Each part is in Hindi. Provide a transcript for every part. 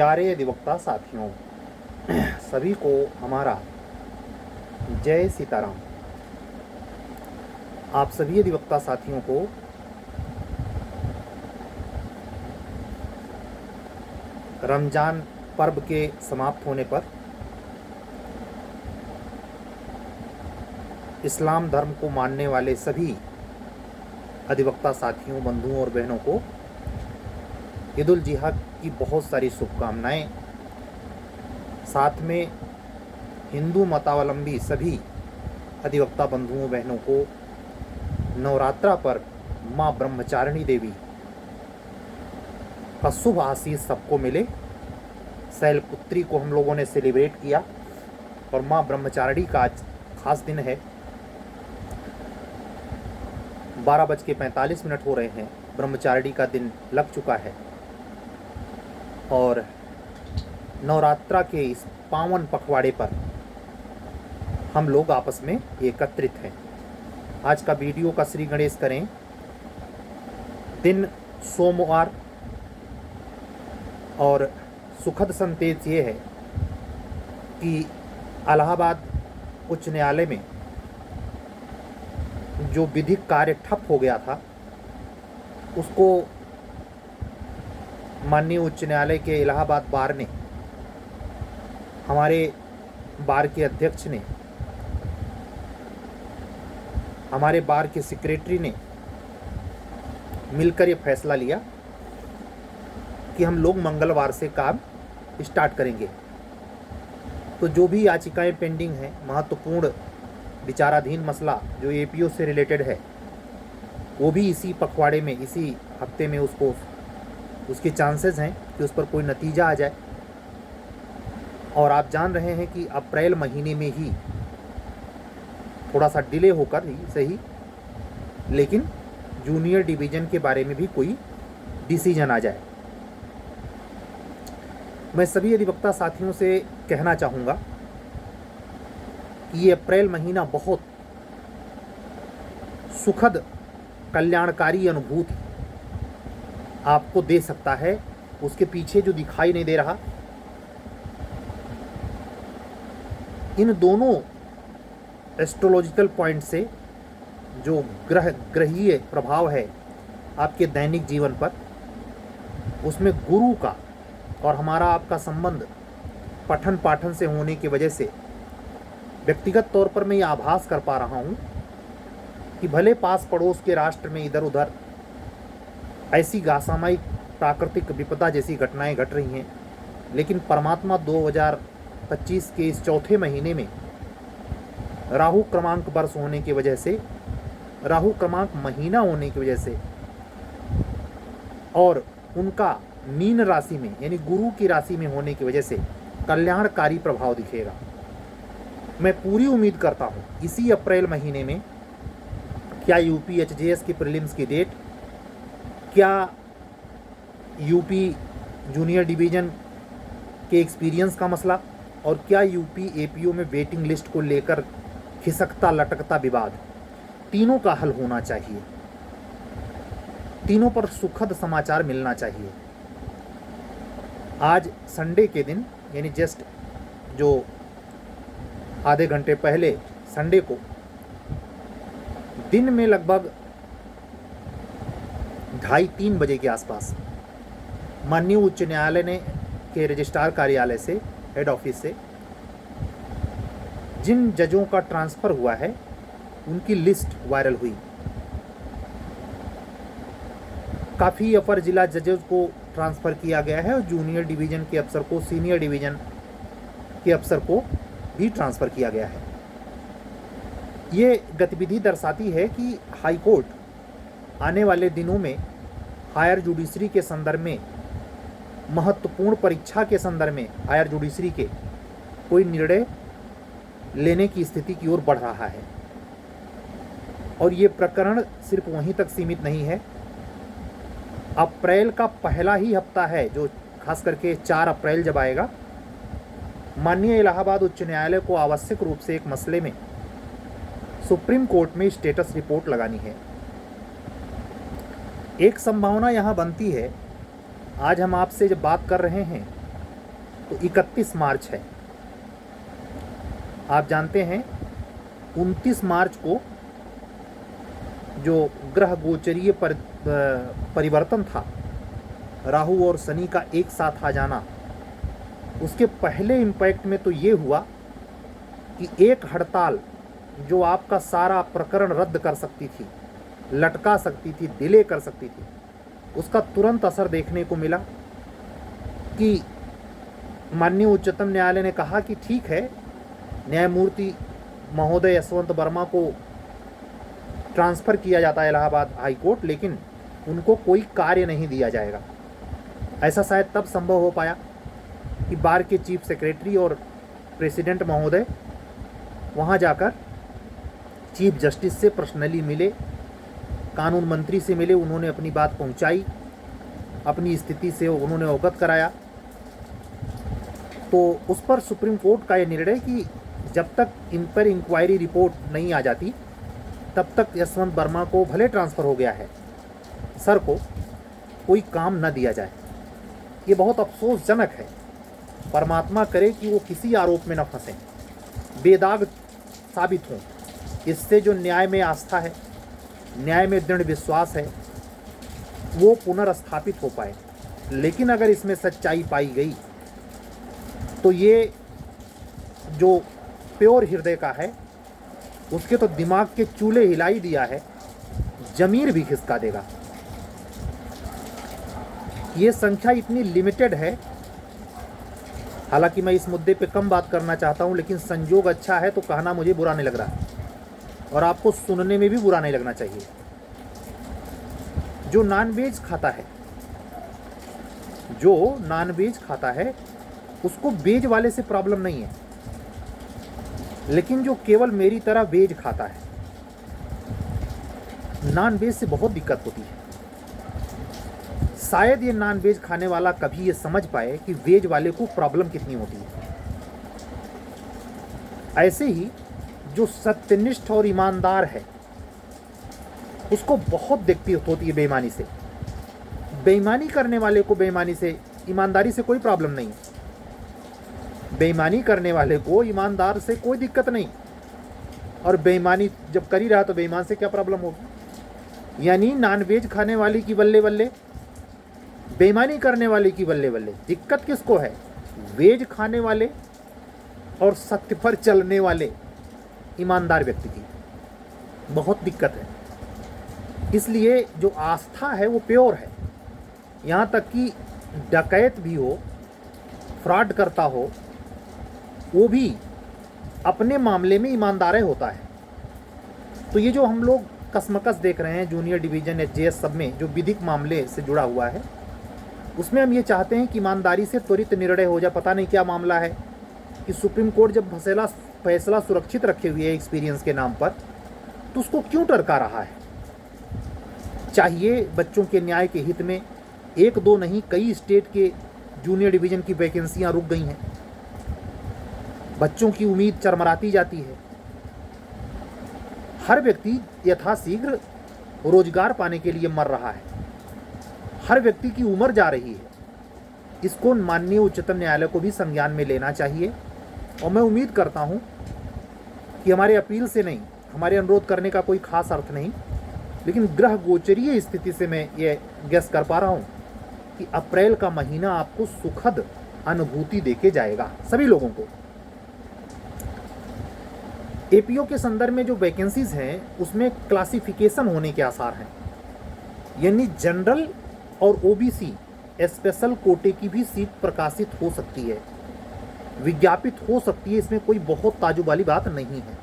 प्यारे अधिवक्ता साथियों, सभी को हमारा जय सीताराम। आप सभी अधिवक्ता साथियों को रमज़ान पर्व के समाप्त होने पर इस्लाम धर्म को मानने वाले सभी अधिवक्ता साथियों, बंधुओं और बहनों को ईद उल जुहा की बहुत सारी शुभकामनाएं। साथ में हिंदू मतावलंबी सभी अधिवक्ता बंधुओं बहनों को नवरात्रा पर माँ ब्रह्मचारिणी देवी का शुभ आशीष सबको मिले। शैलपुत्री को हम लोगों ने सेलिब्रेट किया और माँ ब्रह्मचारिणी का आज खास दिन है। 12:45 हो रहे हैं, ब्रह्मचारिणी का दिन लग चुका है और नवरात्रा के इस पावन पखवाड़े पर हम लोग आपस में एकत्रित हैं। आज का वीडियो का श्री गणेश करें। दिन सोमवार और सुखद संदेश ये है कि इलाहाबाद उच्च न्यायालय में जो विधिक कार्य ठप हो गया था उसको माननीय उच्च न्यायालय के इलाहाबाद बार ने, हमारे बार के अध्यक्ष ने, हमारे बार के सेक्रेटरी ने मिलकर ये फैसला लिया कि हम लोग मंगलवार से काम स्टार्ट करेंगे। तो जो भी याचिकाएं पेंडिंग हैं, महत्वपूर्ण विचाराधीन मसला जो एपीओ से रिलेटेड है, वो भी इसी पखवाड़े में, इसी हफ्ते में उसके चांसेस हैं कि उस पर कोई नतीजा आ जाए। और आप जान रहे हैं कि अप्रैल महीने में ही थोड़ा सा डिले होकर ही सही, लेकिन जूनियर डिवीज़न के बारे में भी कोई डिसीजन आ जाए। मैं सभी अधिवक्ता साथियों से कहना चाहूँगा कि ये अप्रैल महीना बहुत सुखद कल्याणकारी अनुभूति आपको दे सकता है। उसके पीछे जो दिखाई नहीं दे रहा, इन दोनों एस्ट्रोलॉजिकल पॉइंट से जो ग्रहीय प्रभाव है आपके दैनिक जीवन पर, उसमें गुरु का और हमारा आपका संबंध पठन पाठन से होने की वजह से व्यक्तिगत तौर पर मैं ये आभास कर पा रहा हूँ कि भले पास पड़ोस के राष्ट्र में इधर उधर ऐसी असामयिक प्राकृतिक विपदा जैसी घटनाएं घट रही हैं, लेकिन परमात्मा 2025 के इस चौथे महीने में राहु क्रमांक वर्ष होने की वजह से, राहु क्रमांक महीना होने की वजह से और उनका मीन राशि में यानी गुरु की राशि में होने की वजह से कल्याणकारी प्रभाव दिखेगा। मैं पूरी उम्मीद करता हूँ इसी अप्रैल महीने में, क्या यूपी एचजेएस की प्रीलिम्स की डेट, क्या यूपी जूनियर डिवीज़न के एक्सपीरियंस का मसला और क्या यूपी एपीओ में वेटिंग लिस्ट को लेकर खिसकता लटकता विवाद, तीनों का हल होना चाहिए। तीनों पर सुखद समाचार मिलना चाहिए। आज संडे के दिन यानी जस्ट जो आधे घंटे पहले संडे को दिन में लगभग 2:30-3 बजे के आसपास माननीय उच्च न्यायालय ने के रजिस्ट्रार कार्यालय से, हेड ऑफिस से, जिन जजों का ट्रांसफ़र हुआ है उनकी लिस्ट वायरल हुई। काफ़ी अपर जिला जजेस को ट्रांसफ़र किया गया है और जूनियर डिवीज़न के अफसर को, सीनियर डिवीज़न के अफसर को भी ट्रांसफ़र किया गया है। ये गतिविधि दर्शाती है कि हाई कोर्ट आने वाले दिनों में हायर जुडिशरी के संदर्भ में, महत्वपूर्ण परीक्षा के संदर्भ में हायर जुडिशरी के कोई निर्णय लेने की स्थिति की ओर बढ़ रहा है। और ये प्रकरण सिर्फ वहीं तक सीमित नहीं है। अप्रैल का पहला ही हफ्ता है जो खास करके 4 अप्रैल जब आएगा, माननीय इलाहाबाद उच्च न्यायालय को आवश्यक रूप से एक मसले में सुप्रीम कोर्ट में स्टेटस रिपोर्ट लगानी है। एक संभावना यहाँ बनती है, आज हम आपसे जब बात कर रहे हैं तो 31 मार्च है। आप जानते हैं 29 मार्च को जो ग्रह गोचरीय परिवर्तन था, राहु और शनि का एक साथ आ जाना, उसके पहले इम्पैक्ट में तो ये हुआ कि एक हड़ताल जो आपका सारा प्रकरण रद्द कर सकती थी, लटका सकती थी, डिले कर सकती थी, उसका तुरंत असर देखने को मिला कि माननीय उच्चतम न्यायालय ने कहा कि ठीक है, न्यायमूर्ति महोदय यशवंत वर्मा को ट्रांसफ़र किया जाता है इलाहाबाद हाई कोर्ट, लेकिन उनको कोई कार्य नहीं दिया जाएगा। ऐसा शायद तब संभव हो पाया कि बार के चीफ सेक्रेटरी और प्रेसिडेंट महोदय वहाँ जाकर चीफ जस्टिस से पर्सनली मिले, कानून मंत्री से मिले, उन्होंने अपनी बात पहुँचाई, अपनी स्थिति से उन्होंने अवगत कराया। तो उस पर सुप्रीम कोर्ट का ये निर्णय कि जब तक इन पर इंक्वायरी रिपोर्ट नहीं आ जाती तब तक यशवंत वर्मा को, भले ट्रांसफ़र हो गया है, सर को कोई काम न दिया जाए। ये बहुत अफसोसजनक है। परमात्मा करे कि वो किसी आरोप में न फंसें, बेदाग साबित हों। इससे जो न्याय में आस्था है, न्याय में दृढ़ विश्वास है, वो पुनर्स्थापित हो पाए। लेकिन अगर इसमें सच्चाई पाई गई तो ये जो प्योर हृदय का है, उसके तो दिमाग के चूल्हे हिला ही दिया है, जमीर भी खिसका देगा। ये संख्या इतनी लिमिटेड है। हालांकि मैं इस मुद्दे पे कम बात करना चाहता हूं, लेकिन संजोग अच्छा है तो कहना मुझे बुरा नहीं लग रहा और आपको सुनने में भी बुरा नहीं लगना चाहिए। जो नॉनवेज खाता है, जो नॉनवेज खाता है, उसको वेज वाले से प्रॉब्लम नहीं है, लेकिन जो केवल मेरी तरह वेज खाता है, नॉन वेज से बहुत दिक्कत होती है। शायद ये नॉन वेज खाने वाला कभी ये समझ पाए कि वेज वाले को प्रॉब्लम कितनी होती है। ऐसे ही जो सत्यनिष्ठ और ईमानदार है, उसको बहुत दिक्कत होती है बेईमानी से। बेईमानी करने वाले को बेईमानी से, ईमानदारी से कोई प्रॉब्लम नहीं। बेईमानी करने वाले को ईमानदार से कोई दिक्कत नहीं, और बेईमानी जब कर ही रहा तो बेईमान से क्या प्रॉब्लम होगी। यानी नॉनवेज खाने वाले की बल्ले बल्ले, बेईमानी करने वाले की बल्ले बल्ले। दिक्कत किसको है? वेज खाने वाले और सत्य पर चलने वाले ईमानदार व्यक्ति की बहुत दिक्कत है। इसलिए जो आस्था है वो प्योर है। यहाँ तक कि डकैत भी हो, फ्रॉड करता हो, वो भी अपने मामले में ईमानदार होता है। तो ये जो हम लोग कसमकस देख रहे हैं जूनियर डिवीज़न एचजेएस सब में, जो विधिक मामले से जुड़ा हुआ है, उसमें हम ये चाहते हैं कि ईमानदारी से त्वरित निर्णय हो जाए। पता नहीं क्या मामला है कि सुप्रीम कोर्ट जब फैसला सुरक्षित रखे हुए है एक्सपीरियंस के नाम पर, तो उसको क्यों टरका रहा है? चाहिए बच्चों के न्याय के हित में, एक दो नहीं कई स्टेट के जूनियर डिवीज़न की वैकेंसियाँ रुक गई हैं, बच्चों की उम्मीद चरमराती जाती है। हर व्यक्ति यथाशीघ्र रोजगार पाने के लिए मर रहा है, हर व्यक्ति की उम्र जा रही है। इसको माननीय उच्चतम न्यायालय को भी संज्ञान में लेना चाहिए। और मैं उम्मीद करता हूं कि हमारे अपील से नहीं, हमारे अनुरोध करने का कोई खास अर्थ नहीं, लेकिन ग्रह गोचरीय स्थिति से मैं ये गेस कर पा रहा हूं कि अप्रैल का महीना आपको सुखद अनुभूति देके जाएगा सभी लोगों को। एपीओ के संदर्भ में जो वैकेंसीज हैं उसमें क्लासिफिकेशन होने के आसार हैं, यानी जनरल और ओबीसी स्पेशल कोटे की भी सीट प्रकाशित हो सकती है, विज्ञापित हो सकती है। इसमें कोई बहुत ताजुब वाली बात नहीं है,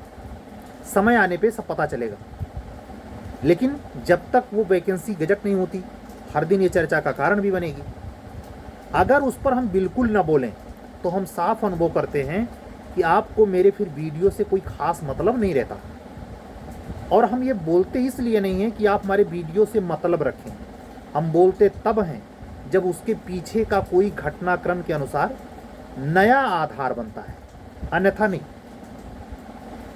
समय आने पे सब पता चलेगा। लेकिन जब तक वो वैकेंसी गजट नहीं होती, हर दिन ये चर्चा का कारण भी बनेगी। अगर उस पर हम बिल्कुल ना बोलें तो हम साफ अनुभव करते हैं कि आपको मेरे फिर वीडियो से कोई खास मतलब नहीं रहता। और हम ये बोलते इसलिए नहीं हैं कि आप हमारे वीडियो से मतलब रखें, हम बोलते तब हैं जब उसके पीछे का कोई घटनाक्रम के अनुसार नया आधार बनता है, अन्यथा नहीं।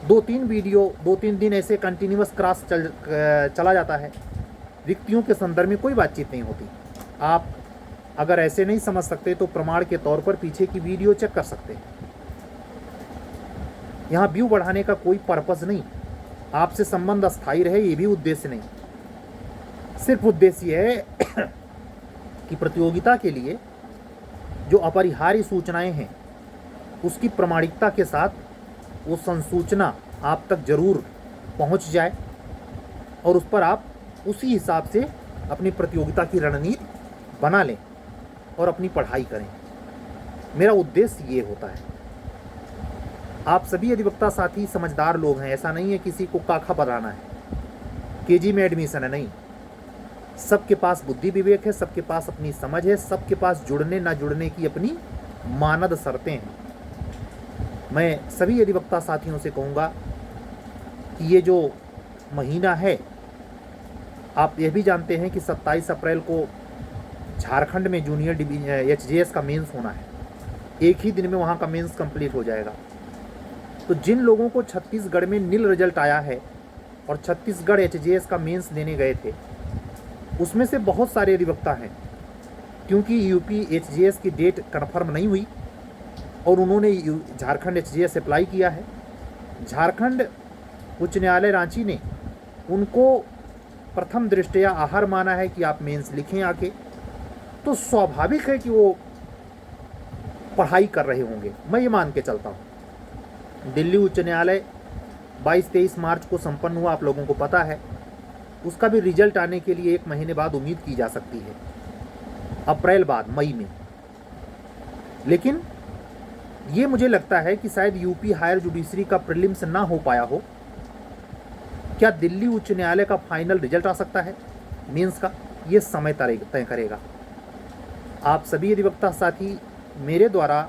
2-3 वीडियो 2-3 दिन ऐसे कंटिन्यूअस क्रॉस चला जाता है, रिक्तियों के संदर्भ में कोई बातचीत नहीं होती। आप अगर ऐसे नहीं समझ सकते तो प्रमाण के तौर पर पीछे की वीडियो चेक कर सकते हैं। यहाँ व्यू बढ़ाने का कोई पर्पस नहीं, आपसे संबंध अस्थायी रहे ये भी उद्देश्य नहीं। सिर्फ उद्देश्य है कि प्रतियोगिता के लिए जो अपरिहार्य सूचनाएं हैं उसकी प्रामाणिकता के साथ वो संसूचना आप तक जरूर पहुंच जाए और उस पर आप उसी हिसाब से अपनी प्रतियोगिता की रणनीति बना लें और अपनी पढ़ाई करें। मेरा उद्देश्य ये होता है। आप सभी अधिवक्ता साथी समझदार लोग हैं, ऐसा नहीं है किसी को काखा बनाना है, केजी में एडमिशन है, नहीं। सबके पास बुद्धि विवेक है, सबके पास अपनी समझ है, सबके पास जुड़ने ना जुड़ने की अपनी मानद शर्तें हैं। मैं सभी अधिवक्ता साथियों से कहूँगा कि ये जो महीना है, आप यह भी जानते हैं कि 27 अप्रैल को झारखंड में जूनियर HJS का मेंस होना है। एक ही दिन में वहाँ का मेंस कंप्लीट हो जाएगा। तो जिन लोगों को छत्तीसगढ़ में नील रिजल्ट आया है और छत्तीसगढ़ HJS का मेंस देने गए थे, उसमें से बहुत सारे अधिवक्ता हैं, क्योंकि यूपी HJS की डेट कन्फर्म नहीं हुई और उन्होंने झारखंड HJS अप्लाई किया है। झारखंड उच्च न्यायालय रांची ने उनको प्रथम दृष्टया आहार माना है कि आप मेंस लिखें आके, तो स्वाभाविक है कि वो पढ़ाई कर रहे होंगे। मैं ये मान के चलता हूँ। दिल्ली उच्च न्यायालय 22-23 मार्च को संपन्न हुआ, आप लोगों को पता है। उसका भी रिजल्ट आने के लिए 1 महीने बाद उम्मीद की जा सकती है, अप्रैल बाद, मई में। लेकिन ये मुझे लगता है कि शायद यूपी हायर जुडिशरी का प्रीलिम्स ना हो पाया हो। क्या दिल्ली उच्च न्यायालय का फाइनल रिजल्ट आ सकता है मेंस का? ये समय तय करेगा। आप सभी अधिवक्ता साथी मेरे द्वारा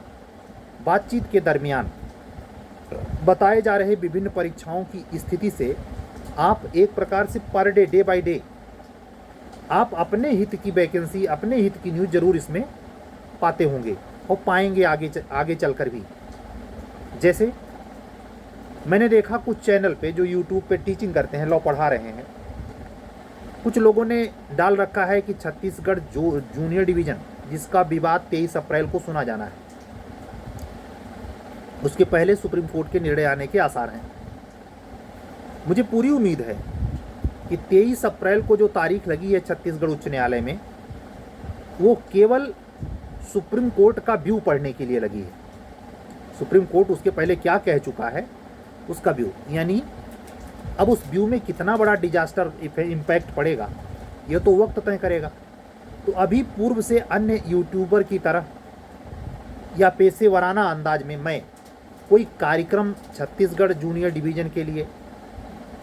बातचीत के दरमियान बताए जा रहे विभिन्न परीक्षाओं की स्थिति से आप एक प्रकार से पर डे बाय डे आप अपने हित की वैकेंसी, अपने हित की न्यूज़ जरूर इसमें पाते होंगे और पाएंगे आगे चलकर भी। जैसे मैंने देखा कुछ चैनल पे जो यूट्यूब पे टीचिंग करते हैं, लॉ पढ़ा रहे हैं, कुछ लोगों ने डाल रखा है कि छत्तीसगढ़ जो जूनियर डिवीज़न जिसका विवाद 23 अप्रैल को सुना जाना है, उसके पहले सुप्रीम कोर्ट के निर्णय आने के आसार हैं। मुझे पूरी उम्मीद है कि 23 अप्रैल को जो तारीख लगी है छत्तीसगढ़ उच्च न्यायालय में, वो केवल सुप्रीम कोर्ट का व्यू पढ़ने के लिए लगी है। सुप्रीम कोर्ट उसके पहले क्या कह चुका है उसका व्यू, यानी अब उस व्यू में कितना बड़ा डिजास्टर इम्पैक्ट पड़ेगा ये तो वक्त तय करेगा। तो अभी पूर्व से अन्य यूट्यूबर की तरह या पेशेवराना अंदाज में मैं कोई कार्यक्रम छत्तीसगढ़ जूनियर डिवीज़न के लिए,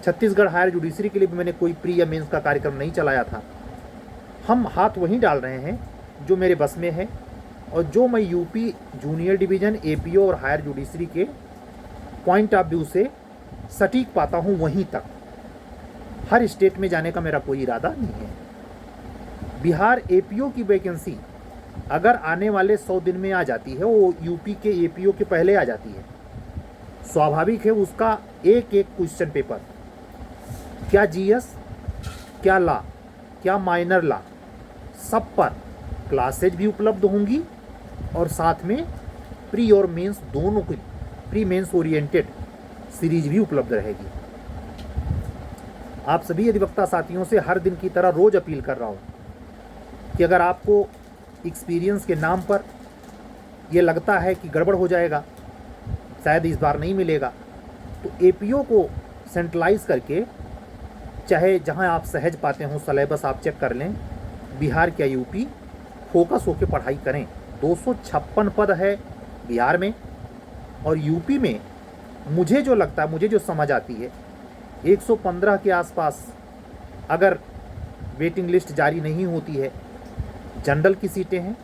छत्तीसगढ़ हायर जुडिशरी के लिए भी मैंने कोई प्री या मेंस का कार्यक्रम नहीं चलाया था। हम हाथ वहीं डाल रहे हैं जो मेरे बस में है और जो मैं यूपी जूनियर डिवीज़न, एपीओ और हायर जुडिशरी के पॉइंट ऑफ व्यू से सटीक पाता हूँ, वहीं तक। हर स्टेट में जाने का मेरा कोई इरादा नहीं है। बिहार एपीओ की वैकेंसी अगर आने वाले 100 दिन में आ जाती है, वो यूपी के एपीओ के पहले आ जाती है। स्वाभाविक है उसका एक एक क्वेश्चन पेपर, क्या जीएस, क्या लॉ, क्या माइनर लॉ, सब पर क्लासेज भी उपलब्ध होंगी और साथ में प्री और मेंस दोनों की प्री मेंस ओरिएंटेड सीरीज भी उपलब्ध रहेगी। आप सभी अधिवक्ता साथियों से हर दिन की तरह रोज अपील कर रहा हूँ कि अगर आपको एक्सपीरियंस के नाम पर ये लगता है कि गड़बड़ हो जाएगा, शायद इस बार नहीं मिलेगा, तो एपीओ को सेंट्रलाइज करके, चाहे जहां आप सहज पाते हो सिलेबस आप चेक कर लें, बिहार क्या यूपी, फोकस होकर पढ़ाई करें। 256 पद है बिहार में और यूपी में मुझे जो लगता है, मुझे जो समझ आती है, 115 के आसपास अगर वेटिंग लिस्ट जारी नहीं होती है जनरल की सीटें हैं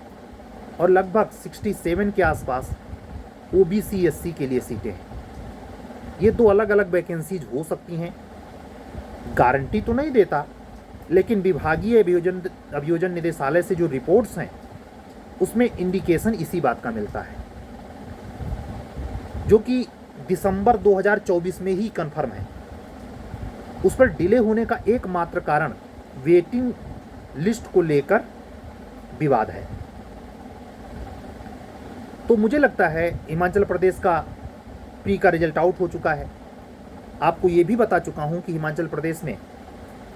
और लगभग 67 के आसपास ओबीसी एससी के लिए सीटें हैं। ये दो अलग अलग वैकेंसीज हो सकती हैं, गारंटी तो नहीं देता, लेकिन विभागीय अभियोजन निदेशालय से जो रिपोर्ट्स हैं उसमें इंडिकेशन इसी बात का मिलता है, जो कि दिसंबर 2024 में ही कंफर्म है। उस पर डिले होने का एकमात्र कारण वेटिंग लिस्ट को लेकर विवाद है। तो मुझे लगता है हिमाचल प्रदेश का प्री का रिजल्ट आउट हो चुका है। आपको ये भी बता चुका हूँ कि हिमाचल प्रदेश में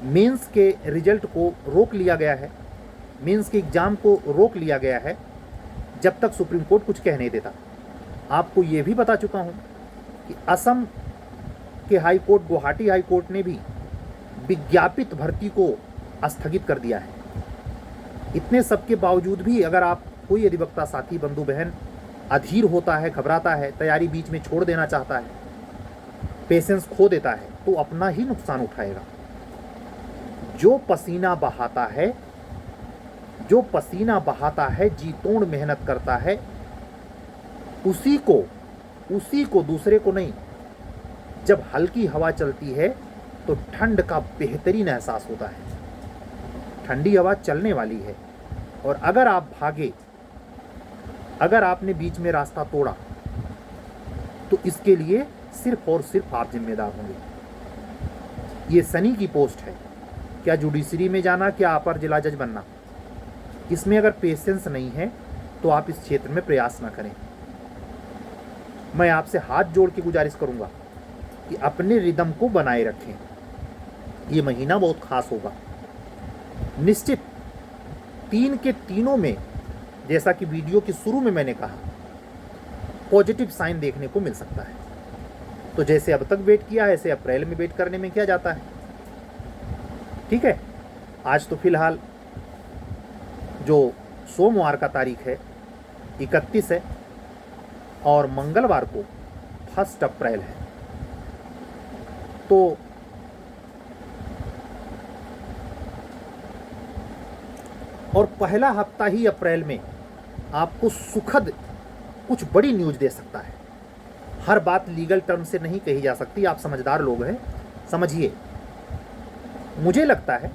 मेंस के रिजल्ट को रोक लिया गया है, मेंस के एग्ज़ाम को रोक लिया गया है जब तक सुप्रीम कोर्ट कुछ कह नहीं देता। आपको ये भी बता चुका हूँ कि असम के high court, Guwahati high court ने भी विज्ञापित भर्ती को स्थगित कर दिया है। इतने सब के बावजूद भी अगर आप कोई अधिवक्ता साथी बंधु बहन अधीर होता है, घबराता है, तैयारी बीच में छोड़ देना चाहता है, पेशेंस खो देता है, तो अपना ही नुकसान उठाएगा। जो पसीना बहाता है, जो पसीना बहाता है, जी तोड़ मेहनत करता है, उसी को दूसरे को नहीं। जब हल्की हवा चलती है तो ठंड का बेहतरीन एहसास होता है। ठंडी हवा चलने वाली है और अगर आप भागे, अगर आपने बीच में रास्ता तोड़ा तो इसके लिए सिर्फ और सिर्फ आप जिम्मेदार होंगे। ये सनी की पोस्ट है, क्या जुडिशरी में जाना, क्या अपर जिला जज बनना। इसमें अगर पेशेंस नहीं है तो आप इस क्षेत्र में प्रयास ना करें। मैं आपसे हाथ जोड़ के गुजारिश करूंगा कि अपने रिदम को बनाए रखें। ये महीना बहुत खास होगा निश्चित। 3 के तीनों में, जैसा कि वीडियो के शुरू में मैंने कहा, पॉजिटिव साइन देखने को मिल सकता है। तो जैसे अब तक वेट किया है, ऐसे अप्रैल में वेट करने में क्या जाता है। ठीक है, आज तो फिलहाल जो सोमवार का तारीख है 31 है और मंगलवार को 1 अप्रैल है। तो और पहला हफ्ता ही अप्रैल में आपको सुखद कुछ बड़ी न्यूज़ दे सकता है। हर बात लीगल टर्म से नहीं कही जा सकती, आप समझदार लोग हैं, समझिए। मुझे लगता है,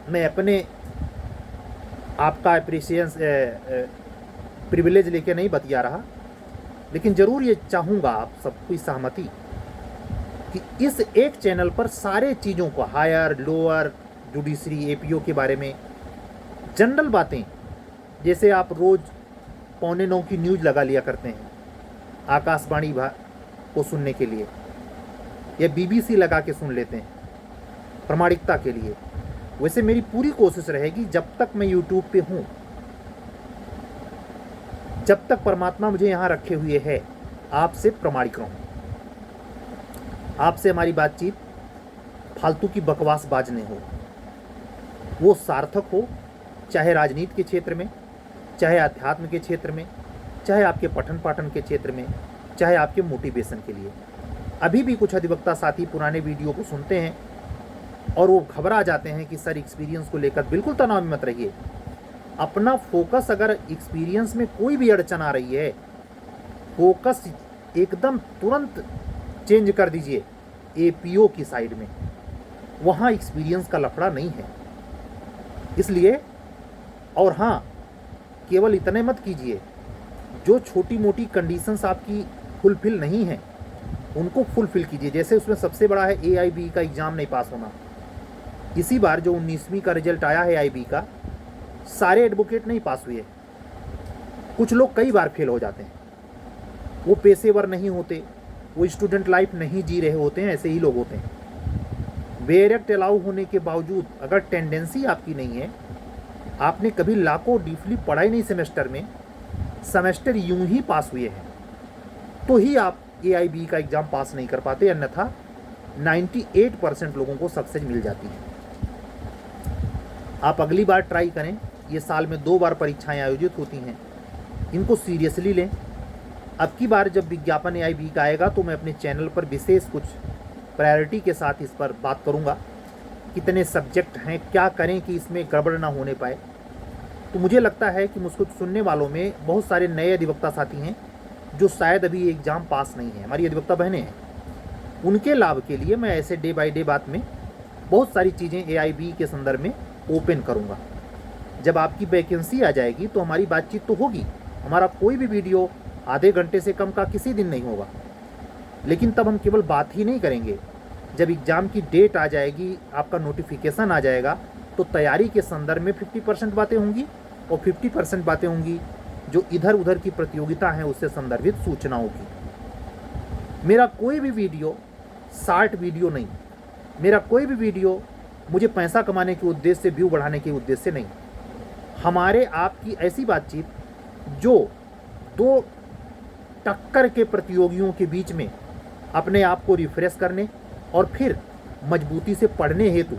मैं अपने आपका अप्रिसिएशन प्रिविलेज लेके नहीं बतिया रहा, लेकिन ज़रूर ये चाहूँगा आप सबकी सहमति कि इस एक चैनल पर सारे चीज़ों को, हायर लोअर जुडिशरी एपीओ के बारे में जनरल बातें, जैसे आप रोज़ 8:45 की न्यूज़ लगा लिया करते हैं आकाशवाणी को सुनने के लिए, या बीबीसी लगा के सुन लेते हैं प्रामाणिकता के लिए, वैसे मेरी पूरी कोशिश रहेगी जब तक मैं यूट्यूब पे हूँ, जब तक परमात्मा मुझे यहाँ रखे हुए है, आपसे प्रामाणिक रहूँ। आपसे हमारी बातचीत फालतू की बकवास बाज नहीं हो, वो सार्थक हो, चाहे राजनीति के क्षेत्र में, चाहे अध्यात्म के क्षेत्र में, चाहे आपके पठन पाठन के क्षेत्र में, चाहे आपके मोटिवेशन के लिए। अभी भी कुछ अधिवक्ता साथी पुराने वीडियो को सुनते हैं और वो घबरा जाते हैं कि सर एक्सपीरियंस को लेकर। बिल्कुल तनाव में मत रहिए। अपना फोकस, अगर एक्सपीरियंस में कोई भी अड़चन आ रही है, फोकस एकदम तुरंत चेंज कर दीजिए एपीओ की साइड में। वहाँ एक्सपीरियंस का लफड़ा नहीं है। इसलिए, और हाँ, केवल इतने मत कीजिए, जो छोटी मोटी कंडीशंस आपकी फुलफिल नहीं हैं उनको फुलफिल कीजिए। जैसे उसमें सबसे बड़ा है AIB का एग्ज़ाम नहीं पास होना। इसी बार जो 19वीं का रिजल्ट आया है AIB का, सारे एडवोकेट नहीं पास हुए। कुछ लोग कई बार फेल हो जाते हैं, वो पेशेवर नहीं होते, वो स्टूडेंट लाइफ नहीं जी रहे होते हैं, ऐसे ही लोग होते हैं। बेरेक्ट अलाउ होने के बावजूद अगर टेंडेंसी आपकी नहीं है, आपने कभी लाखों डीपली पढ़ाई नहीं सेमेस्टर में, सेमेस्टर यूं ही पास हुए हैं, तो ही आप AIB का एग्ज़ाम पास नहीं कर पाते, अन्यथा 98% लोगों को सक्सेस मिल जाती है। आप अगली बार ट्राई करें। ये साल में 2 बार परीक्षाएं आयोजित होती हैं, इनको सीरियसली लें। अब की बार जब विज्ञापन AIB का आएगा तो मैं अपने चैनल पर विशेष कुछ प्रायोरिटी के साथ इस पर बात करूंगा। कितने सब्जेक्ट हैं, क्या करें कि इसमें गड़बड़ ना होने पाए। तो मुझे लगता है कि मुझको सुनने वालों में बहुत सारे नए अधिवक्ता साथी हैं जो शायद अभी एग्ज़ाम पास नहीं है, हमारी अधिवक्ता बहनें हैं। उनके लाभ के लिए मैं ऐसे डे बाय डे बात में बहुत सारी चीज़ें AIB के संदर्भ में ओपन करूँगा। जब आपकी वैकेंसी आ जाएगी तो हमारी बातचीत तो होगी। हमारा कोई भी वीडियो आधे घंटे से कम का किसी दिन नहीं होगा, लेकिन तब हम केवल बात ही नहीं करेंगे। जब एग्ज़ाम की डेट आ जाएगी, आपका नोटिफिकेशन आ जाएगा, तो तैयारी के संदर्भ में 50% बातें होंगी और 50% बातें होंगी जो इधर उधर की प्रतियोगिता हैं उससे संदर्भित सूचनाओं की। मेरा कोई भी वीडियो शॉर्ट वीडियो नहीं, मेरा कोई भी वीडियो मुझे पैसा कमाने के उद्देश्य से, व्यू बढ़ाने के उद्देश्य से नहीं। हमारे आपकी ऐसी बातचीत जो दो टक्कर के प्रतियोगियों के बीच में अपने आप को रिफ्रेश करने और फिर मजबूती से पढ़ने हेतु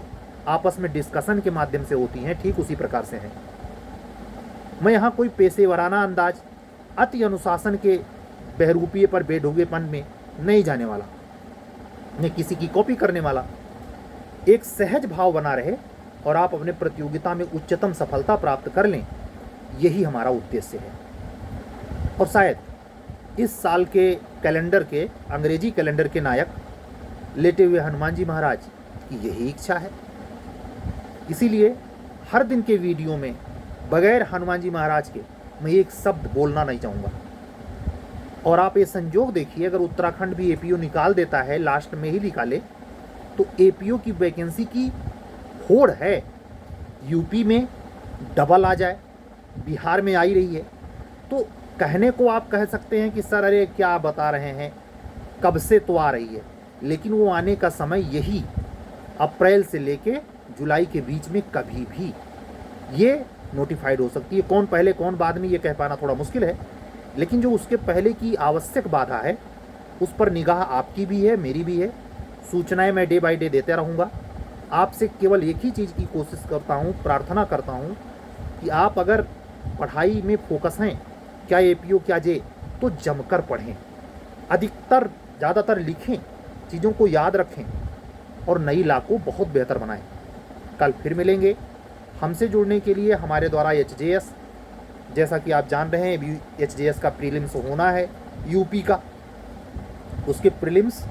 आपस में डिस्कशन के माध्यम से होती हैं, ठीक उसी प्रकार से है। मैं यहाँ कोई पेशेवराना अंदाज, अति अनुशासन के बहरूपिये पर बेढंगेपन में नहीं जाने वाला, न किसी की कॉपी करने वाला। एक सहज भाव बना रहे और आप अपने प्रतियोगिता में उच्चतम सफलता प्राप्त कर लें, यही हमारा उद्देश्य है। और शायद इस साल के कैलेंडर के, अंग्रेजी कैलेंडर के नायक लेटे हुए हनुमान जी महाराज की यही इच्छा है। इसीलिए हर दिन के वीडियो में बगैर हनुमान जी महाराज के मैं एक शब्द बोलना नहीं चाहूँगा। और आप ये संजोग देखिए, अगर उत्तराखंड भी एपीओ निकाल देता है, लास्ट में ही निकाले, तो एपीओ की वैकेंसी की होड़ है। यूपी में डबल आ जाए, बिहार में आई रही है, तो कहने को आप कह सकते हैं कि सर अरे क्या बता रहे हैं, कब से तो आ रही है, लेकिन वो आने का समय यही अप्रैल से लेके जुलाई के बीच में कभी भी ये नोटिफाइड हो सकती है। कौन पहले कौन बाद में ये कह पाना थोड़ा मुश्किल है, लेकिन जो उसके पहले की आवश्यक बाधा है उस पर निगाह आपकी भी है, मेरी भी है। सूचनाएं मैं डे बाय डे देते रहूँगा। आपसे केवल एक ही चीज़ की कोशिश करता हूँ, प्रार्थना करता हूँ कि आप अगर पढ़ाई में फोकस हैं, क्या एपीओ क्या जे, तो जमकर पढ़ें, अधिकतर ज़्यादातर लिखें, चीज़ों को याद रखें और नई ला को बहुत बेहतर बनाएं। कल फिर मिलेंगे। हमसे जुड़ने के लिए हमारे द्वारा एचजेएस, जैसा कि आप जान रहे हैं, एचजेएस का प्रीलिम्स होना है यूपी का, उसके प्रीलिम्स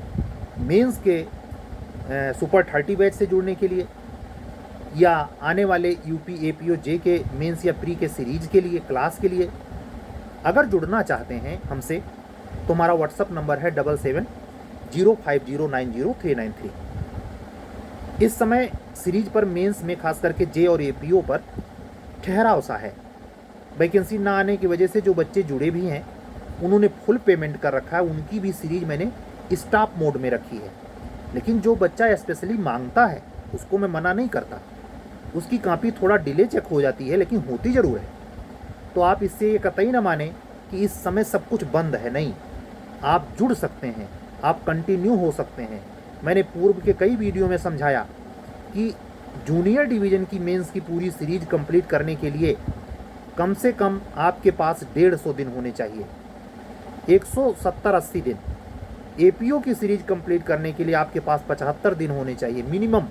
मेंस के सुपर 30 बैच से जुड़ने के लिए, या आने वाले यूपी एपीओ जे के मेंस या प्री के सीरीज के लिए, क्लास के लिए अगर जुड़ना चाहते हैं हमसे, तो हमारा व्हाट्सअप नंबर है 7705090393। इस समय सीरीज पर, मेंस में खास करके जे और एपीओ पर ठहराव सा है। वैकेंसी ना आने की वजह से जो बच्चे जुड़े भी हैं उन्होंने फुल पेमेंट कर रखा है, उनकी भी सीरीज मैंने स्टॉप मोड में रखी है। लेकिन जो बच्चा स्पेशली मांगता है उसको मैं मना नहीं करता, उसकी कॉपी थोड़ा डिले चेक हो जाती है लेकिन होती ज़रूर है। तो आप इससे ये कतई ना माने कि इस समय सब कुछ बंद है, नहीं, आप जुड़ सकते हैं, आप कंटिन्यू हो सकते हैं। मैंने पूर्व के कई वीडियो में समझाया कि जूनियर डिवीज़न की मेंस की पूरी सीरीज कंप्लीट करने के लिए कम से कम आपके पास 150 दिन होने चाहिए, 170-80 दिन। एपीओ की सीरीज कंप्लीट करने के लिए आपके पास 75 दिन होने चाहिए, मिनिमम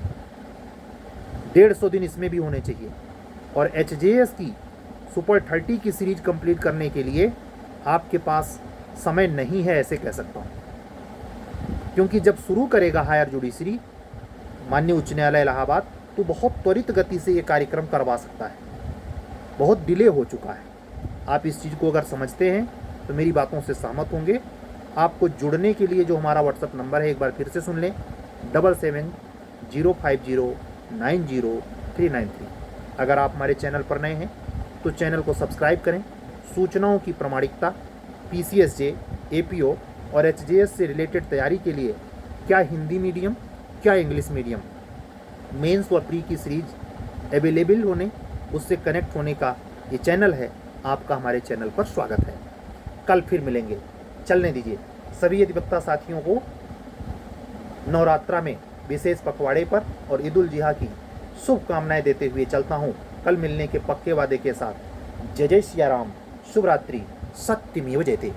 150 दिन इसमें भी होने चाहिए। और एचजेएस की सुपर 30 की सीरीज कंप्लीट करने के लिए आपके पास समय नहीं है, ऐसे कह सकता हूँ, क्योंकि जब शुरू करेगा हायर जुडिशरी माननीय उच्च न्यायालय इलाहाबाद, तो बहुत त्वरित गति से ये कार्यक्रम करवा सकता है, बहुत डिले हो चुका है। आप इस चीज़ को अगर समझते हैं तो मेरी बातों से सहमत होंगे। आपको जुड़ने के लिए जो हमारा व्हाट्सअप नंबर है एक बार फिर से सुन लें, 7705090393। अगर आप हमारे चैनल पर नए हैं तो चैनल को सब्सक्राइब करें। सूचनाओं की प्रामाणिकता, पीसीएसजे, एपीओ और एचजेएस से रिलेटेड तैयारी के लिए क्या हिंदी मीडियम, क्या इंग्लिश मीडियम, मेंस व प्री की सीरीज अवेलेबल होने, उससे कनेक्ट होने का ये चैनल है। आपका हमारे चैनल पर स्वागत है। कल फिर मिलेंगे। चलने दीजिए सभी अधिवक्ता साथियों को नवरात्रा में विशेष पखवाड़े पर और ईद उल जुहा की शुभकामनाएं देते हुए चलता हूँ। कल मिलने के पक्के वादे के साथ। जय जय सिया राम। शुभ रात्रि। सत्यमेव जयते।